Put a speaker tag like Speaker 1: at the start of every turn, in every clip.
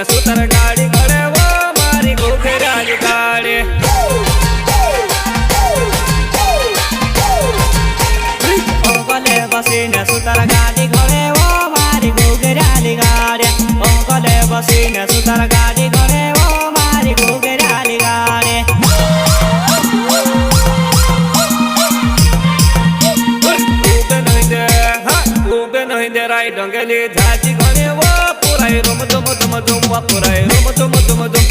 Speaker 1: सुतर गाड़ी घोड़े वो मारी घुघराली गाड़ी ओगले बसीने सुतर गाड़ी घोड़े वो मारी घुघराली गाड़ी ओगले बसीने सुतर गाड़ी घोड़े वो मारी घुघराली गाड़ी राई डंगेली झाजी घोड़े वो पुराई रोम दुम दुम दुम वा पुराई रोम दुम दुम दुम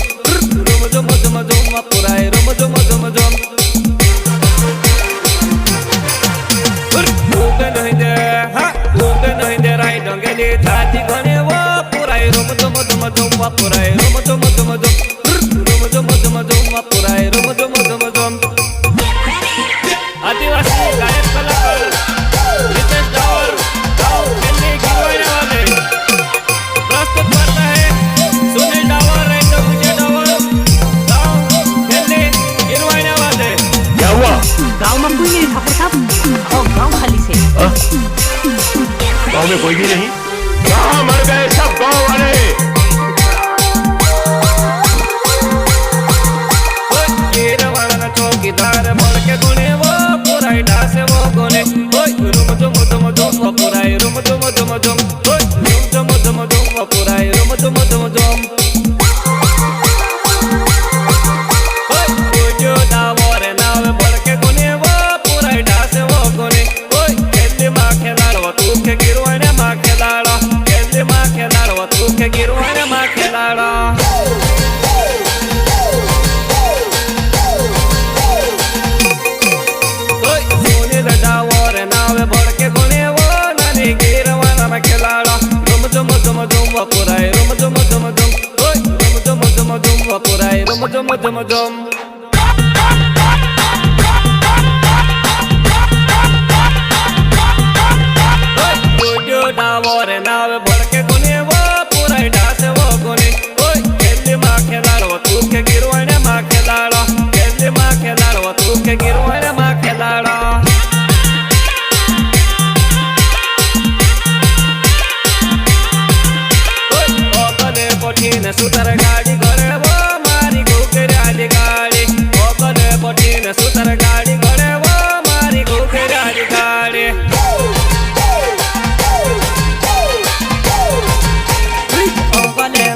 Speaker 1: रोम दुम दुम दुम वा पुराई रोम दुम दुम दुम राई डंगेली झाजी घोड़े वो पुराई रोम दुम दुम दुम वा पुराई रोम दुम दुम दुम रोम दुम दुम दुम वा पुराई रोम दुम दुम दुम आदिवासी गायक कलाकार रितेश डावर
Speaker 2: गाँव में कोई नहीं ठाकुर साहब और गाँव खाली से
Speaker 3: गाँव में कोई भी नहीं कहाँ मर गए सब गाँव वाले
Speaker 1: चौकीदार बढ़ के गुने वो पुराई ढासे वो गुने रुम दुम दुम दुम वो पुराई रुम दुम दुम दुम रुम दुम दुम दुम वो पुराई रुम दुम दुम दुम गिरवाने माँ खेलाड़ा सोने लडावर नावे बढ़ के गुने वो नानी गिरवाना माँ खेलाड़ा दुम दुम दुम दुम वो पुराई रुम दुम दुम दुम दुम दुम दुम दुम वो पुराई रुम दुम दुम दुम डावर नावे बढ़ के गुने वो पुराई ढासे वो गुने केली माँ खेलाड़ो तू के गिरवाने माँ खेलाड़ो केली माँ खेलाड़ो तू के गिरवाने माँ खेलाड़ो ओगले पोठीने सुतर गाड़ी घोड़े वो मारी घुघराली गाड़ी ओगले पोठीने सुतर गाड़ी घोड़े वो मारी घुघराली गाड़ी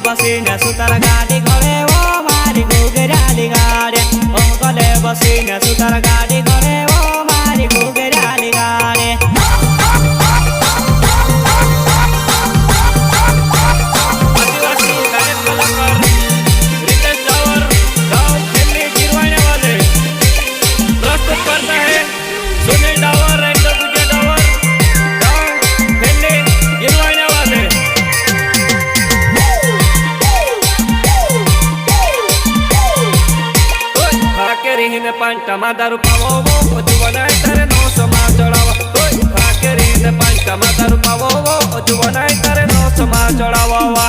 Speaker 1: बसीने सुतर गाड़ी घोड़े वो मारी घुघराली गाड़ी ओगले बसीने सुतर गाड़ी घोड़े वो मारी घुघराली गाड़ी आदिवासी गायक कलाकार रितेश डावर गाँव खेलने गिरवाने वाले प्रस्तुत करता है सुनील डावर एंड विजय डावर गाँव खेलने गिरवाने वाले खाकेरीने पंटा मादारू पावो वो जुवनाय तारे नो समा चढ़ावा खाकेरीने पंटा मादारू पावो वो जुवनाय तारे नो समा चढ़ावा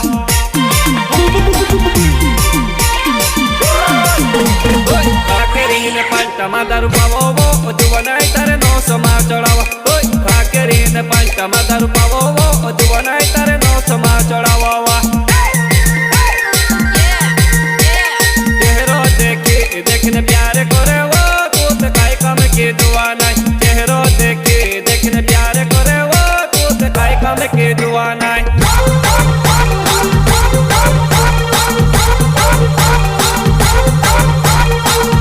Speaker 1: खाकेरीने पंटा मादारू पावो वो जुवनाय तारे नो समा चढ़ावा खाकेरीने पंटा मादारू पावो वो जुवनाय तारे नो समा चढ़ावा देखने प्यारे करे वो कूद काई कम की दुआ नहीं चेहरो देखे देखने प्यारे करे वो कूद काई कम की दुआ नहीं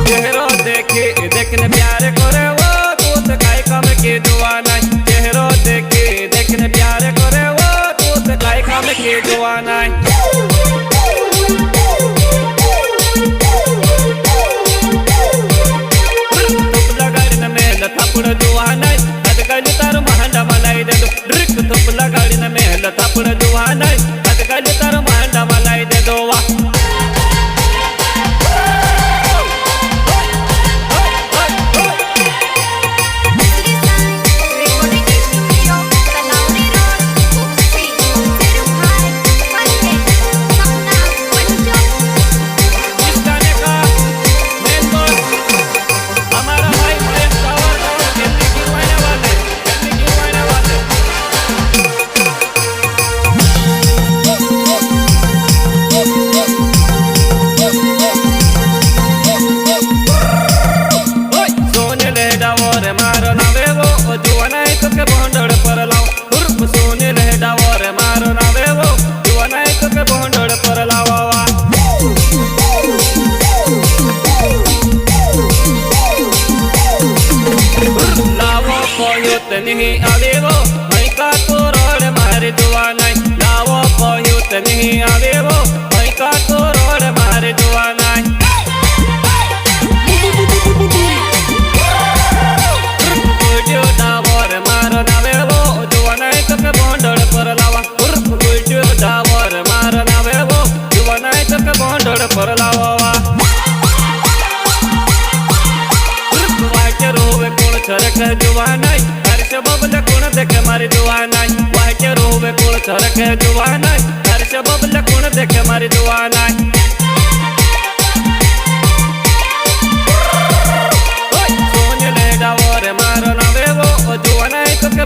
Speaker 1: चेहरो देखे देखने प्यारे करे वो कूद काई कम की दुआ नहीं चेहरो देखे देखने प्यारे करे वो कूद काई कम की दुआ नहीं थापड़ दुआ नहीं अदगल तार महंडा मलाई दे दो ड्रिक थपला गाड़ी न मेहल थापड़ दुआ नहीं अदगल तार महंडा मलाई दे दो वा नहीं आवे वो भाई का तो रोड मारे जुआ नाय गुड्यो डावर मारो नावे वो जुआ नाय तो के बोंडड़ पर लावा गुड्यो डावर मारो नावे वो जुआ नाय तो के बोंडड़ पर लावा वाक्य रोवे कोण छरक जुआ नाय हर्ष बबल कोण देखे मारी जुआ नाय वाक्य रोवे कोण छरक जुआ नाय हर्ष बबल कोण देखे मारी जुआ नाय सोने ले डावर मारो नावे वो जुआ नाय तो के